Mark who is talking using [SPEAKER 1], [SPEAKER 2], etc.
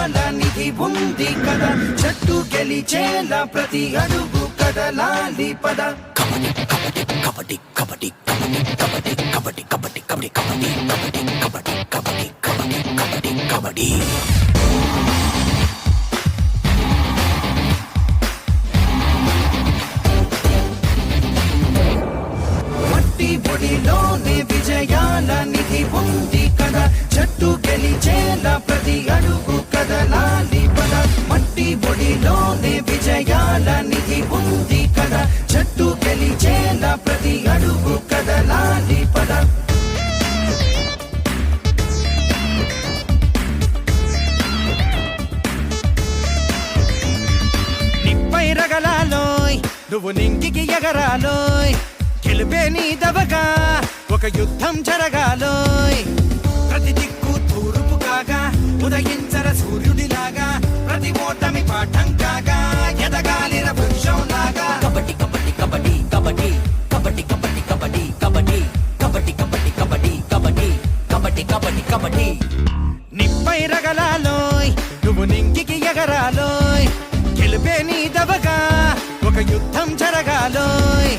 [SPEAKER 1] నిధి ఉంది కదా చెట్టు గెలిచేలా ప్రతి అడుగు కదలాలి పద కబడ్డీ కబడ్డీ కబడ్డీ కబడ్డీ కబడ్డీ కబడ్డీ కబడ్డీ కబడ్డీ కబడ్డీ కబడ్డీ కబడ్డీ కబడ్డీ కబడ్డీ కబడ్డీ మట్టి పొడిలోనే విజయాల నిధి ఉంది కదా చెట్టు గెలిచేలా ప్రతి అడుగు కదలాలి పద మట్టి పొడిలోనే విజయాల నిధి ఉంది కదా చెట్టు గెలిచేలా ప్రతి అడుగు కదలాలి పద నిప్పై రగలాలోయ్ నువ్వు నింగికి ఎగరాలోయ్ గెలుపే నీ దవగా ఒక యుద్ధం జరగాలోయ్ ప్రతి దిక్కు తూర్పు కాగా ఉదయించర సూర్యుడిలాగా ప్రతి ఓటమి పాఠం కాగా ఎదగాలిర వృక్షం లాగా కబడ్డీ కబడ్డీ కబడ్డీ కబడ్డీ కబడ్డీ కబడ్డీ కబడ్డీ కబడ్డీ కబడ్డీ కబడ్డీ కబడ్డీ కబడ్డీ కబడ్డీ కబడ్డీ కబడ్డీ నిప్పై రగలాలోయ్ నువ్వు నింగికి ఎగరాలోయ్ గెలుపే నీ దవగా ఒక యుద్ధం జరగాలోయ్